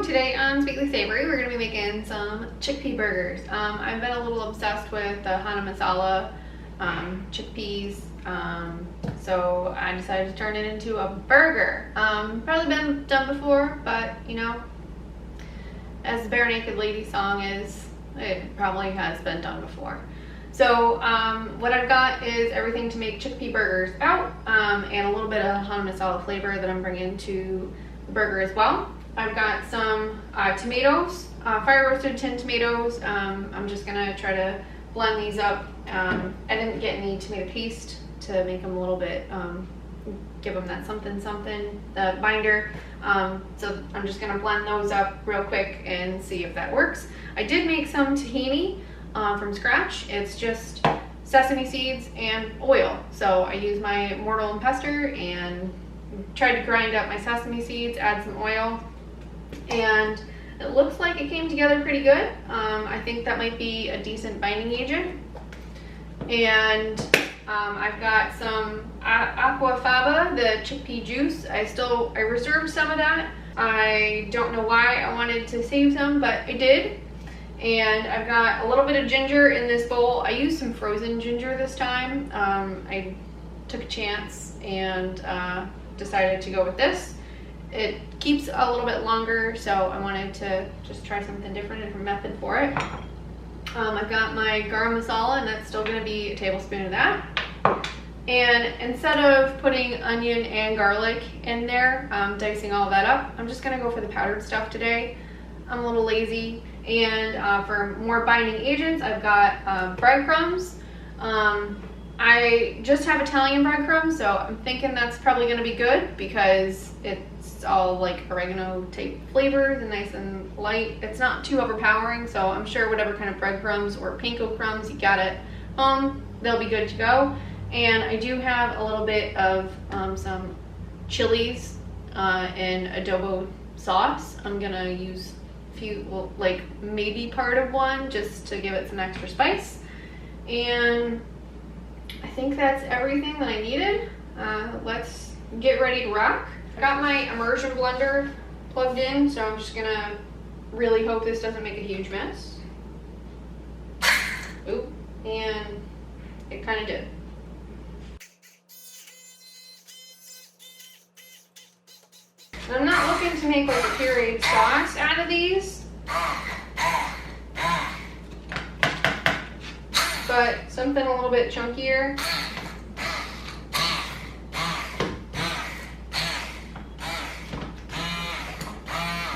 today on Sweetly Savory, we're going to be making some chickpea burgers. I've been a little obsessed with the Chana Masala chickpeas, so I decided to turn it into a burger. Probably been done before, but you know, as the Bare Naked Lady song is, it probably has been done before. So what I've got is everything to make chickpea burgers out, and a little bit of Chana Masala flavor that I'm bringing to the burger as well. I've got some tomatoes, fire roasted tinned tomatoes. I'm just gonna try to blend these up. I didn't get any tomato paste to make them a little bit, give them that something, the binder. So I'm just gonna blend those up real quick and see if that works. I did make some tahini from scratch. It's just sesame seeds and oil. So I used my mortar and pestle and tried to grind up my sesame seeds, add some oil, and it looks like it came together pretty good. I think that might be a decent binding agent. And I've got some aquafaba, the chickpea juice. I reserved some of that. I don't know why I wanted to save some, but I did. And I've got a little bit of ginger in this bowl. I used some frozen ginger this time. I took a chance and decided to go with this. It keeps a little bit longer, so I wanted to just try something different, a different method for it. I've got my garam masala, and that's still going to be a tablespoon of that. And instead of putting onion and garlic in there, dicing all of that up, I'm just going to go for the powdered stuff today. I'm a little lazy. And for more binding agents, I've got breadcrumbs. I just have Italian breadcrumbs, so I'm thinking that's probably going to be good because it's all like oregano type flavors and nice and light. It's not too overpowering, so I'm sure whatever kind of breadcrumbs or panko crumbs you got at home, they'll be good to go. And I do have a little bit of some chilies in adobo sauce. I'm going to use like maybe part of one just to give it some extra spice. And I think that's everything that I needed. Let's get ready to rock. I got my immersion blender plugged in, so I'm just gonna really hope this doesn't make a huge mess. Oop, and it kind of did. I'm not looking to make like a pureed sauce out of these, but something a little bit chunkier.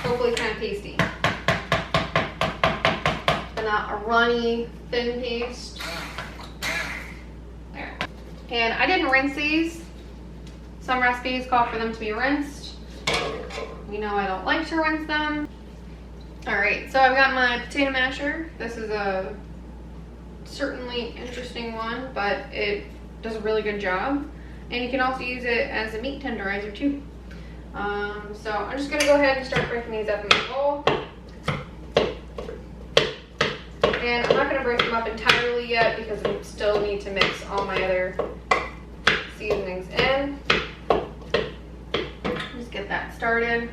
Hopefully kind of pasty, but not a runny, thin paste. There. And I didn't rinse these. Some recipes call for them to be rinsed. You know I don't like to rinse them. Alright, so I've got my potato masher. This is a certainly interesting one, but it does a really good job. And you can also use it as a meat tenderizer too. So I'm just going to go ahead and start breaking these up in my bowl. And I'm not going to break them up entirely yet because I still need to mix all my other seasonings in. Just get that started.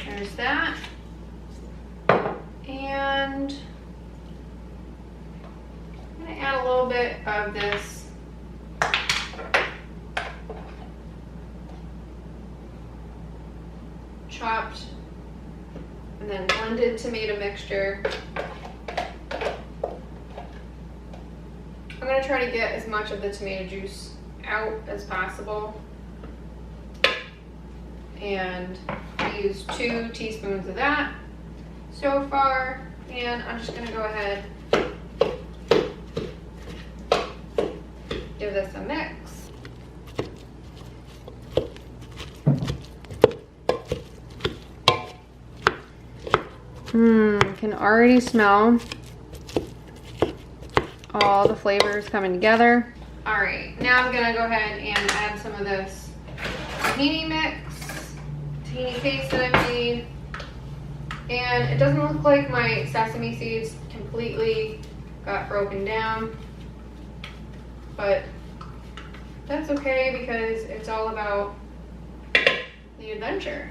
There's that. And I'm going to add a little bit of this chopped and then blended tomato mixture. I'm going to try to get as much of the tomato juice out as possible. And I used 2 teaspoons of that so far, and I'm just going to go ahead, give this a mix. Can already smell all the flavors coming together. All right, now I'm going to go ahead and add some of this tahini mix, tahini paste that I made. And it doesn't look like my sesame seeds completely got broken down, but that's okay because it's all about the adventure.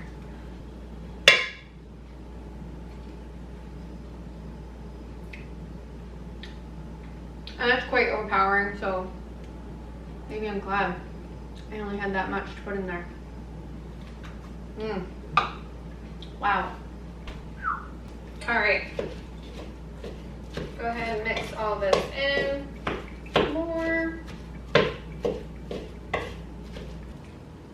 And that's quite overpowering, so maybe I'm glad I only had that much to put in there. Wow. All right. Go ahead and mix all this in more.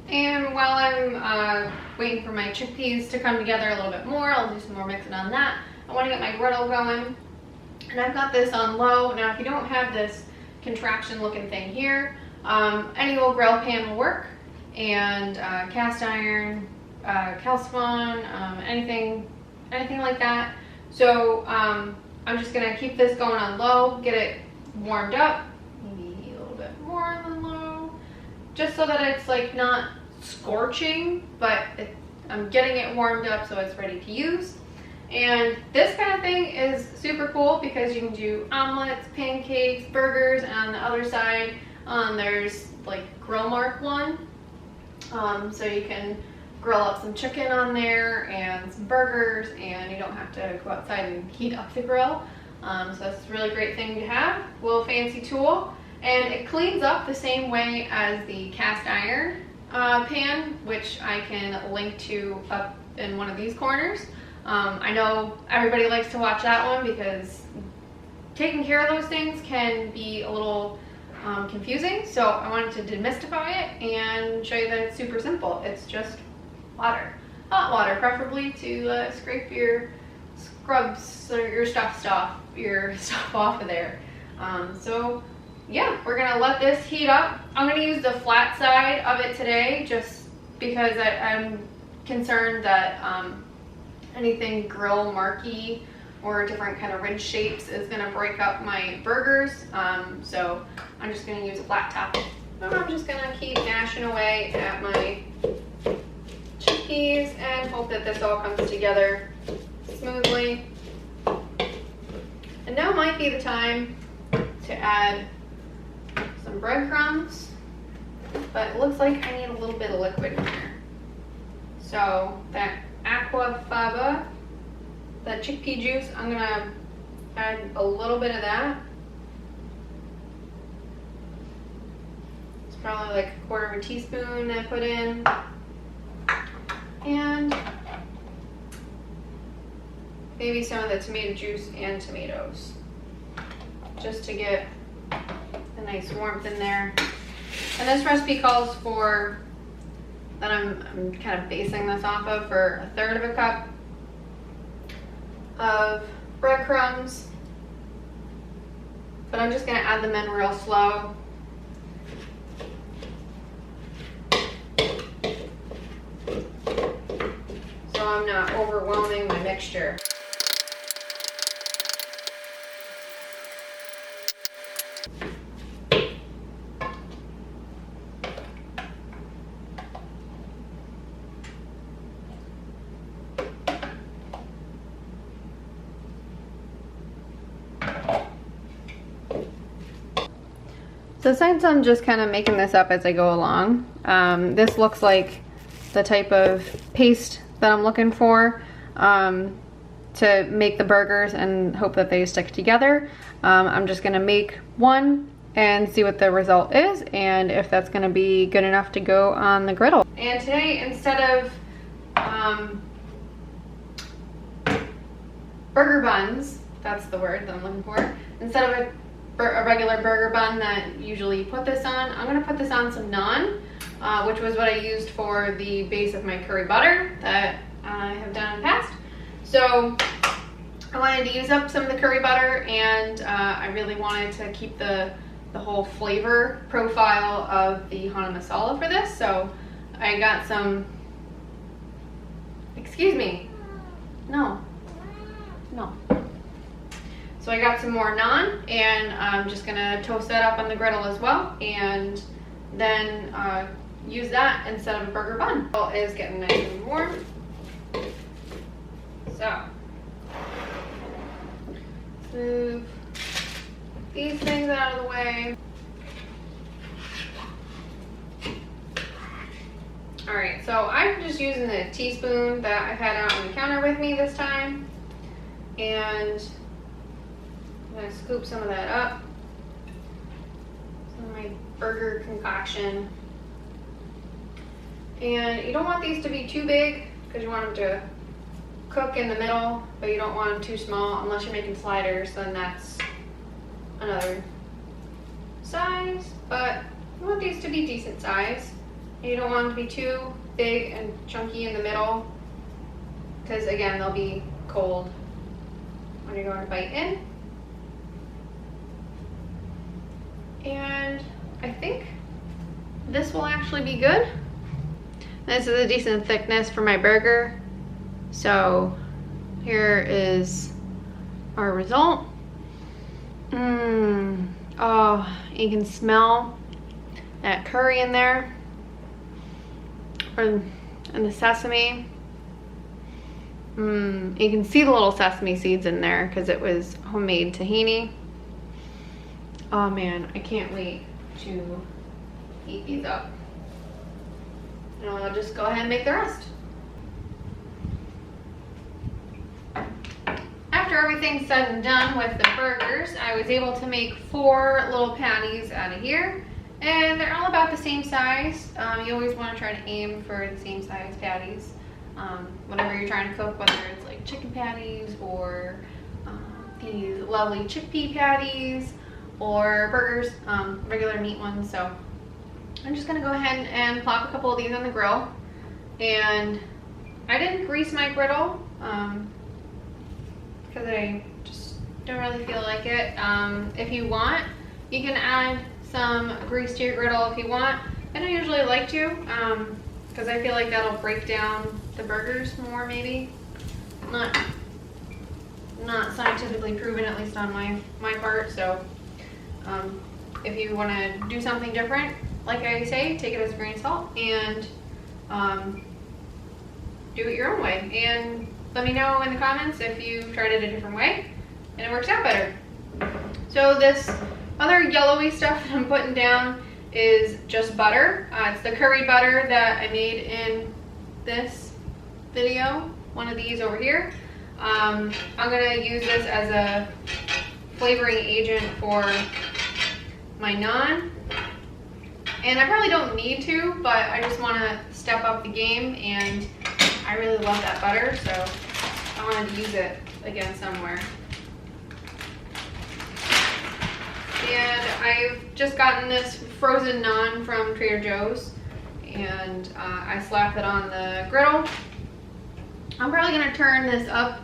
And while I'm waiting for my chickpeas to come together a little bit more, I'll do some more mixing on that. I want to get my griddle going. And I've got this on low. Now, if you don't have this contraption looking thing here, any old grill pan will work. And cast iron, calcifon, anything like that. So I'm just gonna keep this going on low, get it warmed up, maybe a little bit more than low, just so that it's like not scorching, but I'm getting it warmed up so it's ready to use. And this kind of thing is super cool because you can do omelets, pancakes, burgers, and on the other side there's like grill mark one. So you can grill up some chicken on there and some burgers, and you don't have to go outside and heat up the grill. So that's a really great thing to have. A little fancy tool. And it cleans up the same way as the cast iron pan, which I can link to up in one of these corners. I know everybody likes to watch that one because taking care of those things can be a little confusing. So I wanted to demystify it and show you that it's super simple. It's just water, hot water, preferably to scrape your scrubs or your stuff off of there. So yeah, we're gonna let this heat up. I'm gonna use the flat side of it today just because I'm concerned that anything grill marky or different kind of ridge shapes is gonna break up my burgers. So I'm just gonna use a flat top. And I'm just gonna keep mashing away at my chickpeas and hope that this all comes together smoothly. And now might be the time to add some breadcrumbs, but it looks like I need a little bit of liquid in here. So that aquafaba, that chickpea juice, I'm gonna add a little bit of that. It's probably like a quarter of a teaspoon I put in. And maybe some of the tomato juice and tomatoes, just to get a nice warmth in there. And this recipe calls for, that I'm kind of basing this off of, for 1/3 of a cup of breadcrumbs. But I'm just gonna add them in real slow. So I'm not overwhelming my mixture. So since I'm just kind of making this up as I go along, this looks like the type of paste that I'm looking for to make the burgers and hope that they stick together. I'm just gonna make one and see what the result is and if that's gonna be good enough to go on the griddle. And today, instead of burger buns, that's the word that I'm looking for, instead of a regular burger bun that usually you put this on, I'm gonna put this on some naan, which was what I used for the base of my curry butter that I have done in the past. So I wanted to use up some of the curry butter, and I really wanted to keep the whole flavor profile of the Chana Masala for this. So I got some, excuse me, no. So I got some more naan, and I'm just gonna toast that up on the griddle as well, and then use that instead of a burger bun. It is getting nice and warm. So move these things out of the way. Alright, so I'm just using the teaspoon that I've had out on the counter with me this time. And I'm going to scoop some of that up. Some of my burger concoction. And you don't want these to be too big because you want them to cook in the middle, but you don't want them too small unless you're making sliders, then that's another size. But you want these to be decent size. You don't want them to be too big and chunky in the middle because again, they'll be cold when you're going to bite in. And I think this will actually be good. This is a decent thickness for my burger. So here is our result. Oh, you can smell that curry in there. And the sesame. You can see the little sesame seeds in there because it was homemade tahini. Oh man, I can't wait to eat these up. And I'll just go ahead and make the rest. After everything's said and done with the burgers, I was able to make 4 little patties out of here. And they're all about the same size. You always want to try to aim for the same size patties. Whatever you're trying to cook, whether it's like chicken patties or these lovely chickpea patties or burgers, regular meat ones. So I'm just gonna go ahead and plop a couple of these on the grill. And I didn't grease my griddle because I just don't really feel like it. If you want, you can add some grease to your griddle if you want. I don't usually like to because I feel like that'll break down the burgers more, maybe. Not scientifically proven, at least on my part. So if you want to do something different, like I say, take it as a grain of salt and do it your own way. And let me know in the comments if you've tried it a different way and it works out better. So this other yellowy stuff that I'm putting down is just butter. It's the curry butter that I made in this video, one of these over here. I'm gonna use this as a flavoring agent for my naan. And I probably don't need to, but I just wanna step up the game, and I really love that butter, so I wanted to use it again somewhere. And I've just gotten this frozen naan from Trader Joe's, and I slapped it on the griddle. I'm probably gonna turn this up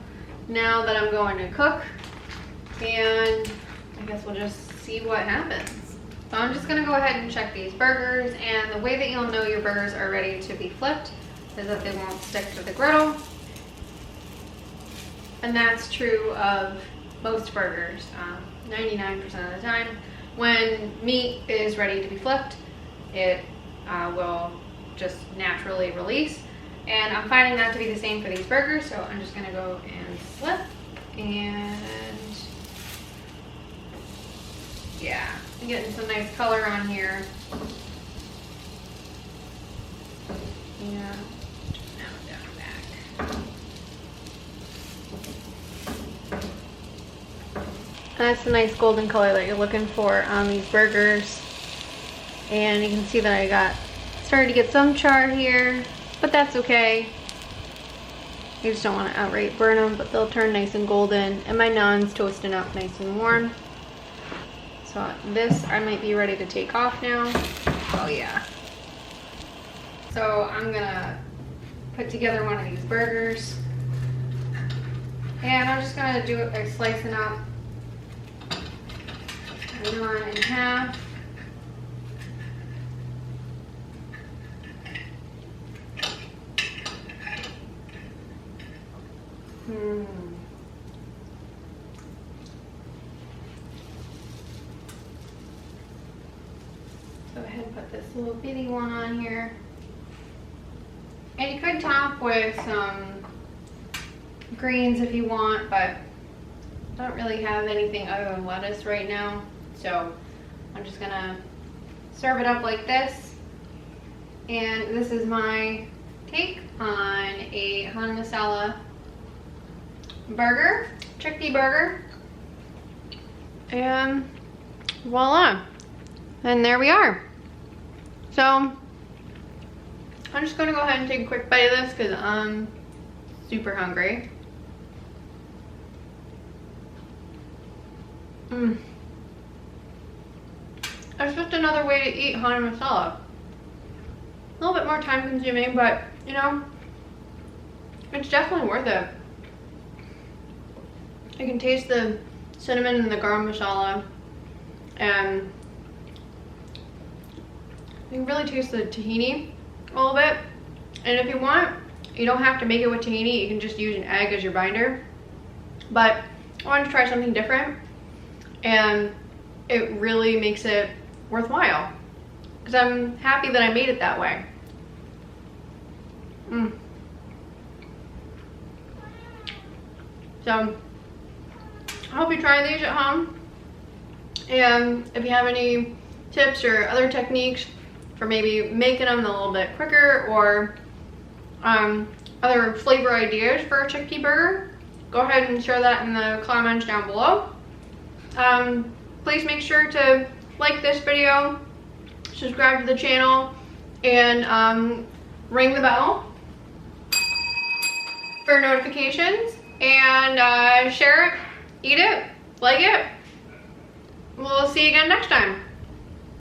now that I'm going to cook, and I guess we'll just see what happens. So I'm just gonna go ahead and check these burgers, and the way that you'll know your burgers are ready to be flipped is that they won't stick to the griddle. And that's true of most burgers, 99% of the time. When meat is ready to be flipped, it will just naturally release. And I'm finding that to be the same for these burgers, so I'm just gonna go and flip, and yeah, I'm getting some nice color on here. Yeah, now down back. That's the nice golden color that you're looking for on these burgers. And you can see that I got started to get some char here, but that's okay. You just don't want to outright burn them, but they'll turn nice and golden. And my naan's toasting up nice and warm. So this, I might be ready to take off now. Oh yeah. So I'm gonna put together one of these burgers. And I'm just gonna do it by slicing up the naan in half. Go ahead and put this little bitty one on here. And you could top with some greens if you want, but I don't really have anything other than lettuce right now. So I'm just gonna serve it up like this. And this is my take on a Chana Masala burger, chickpea burger. And voila. And there we are. So I'm just gonna go ahead and take a quick bite of this because I'm super hungry. It's just another way to eat Chana Masala. A little bit more time consuming, but you know, it's definitely worth it. You can taste the cinnamon and the garam masala, and you can really taste the tahini a little bit. And if you want, you don't have to make it with tahini, you can just use an egg as your binder. But I wanted to try something different, and it really makes it worthwhile because I'm happy that I made it that way. So I hope you try these at home, and if you have any tips or other techniques for maybe making them a little bit quicker, or other flavor ideas for a chickpea burger, go ahead and share that in the comments down below. Please make sure to like this video, subscribe to the channel, and ring the bell for notifications, and share it, eat it, like it. We'll see you again next time.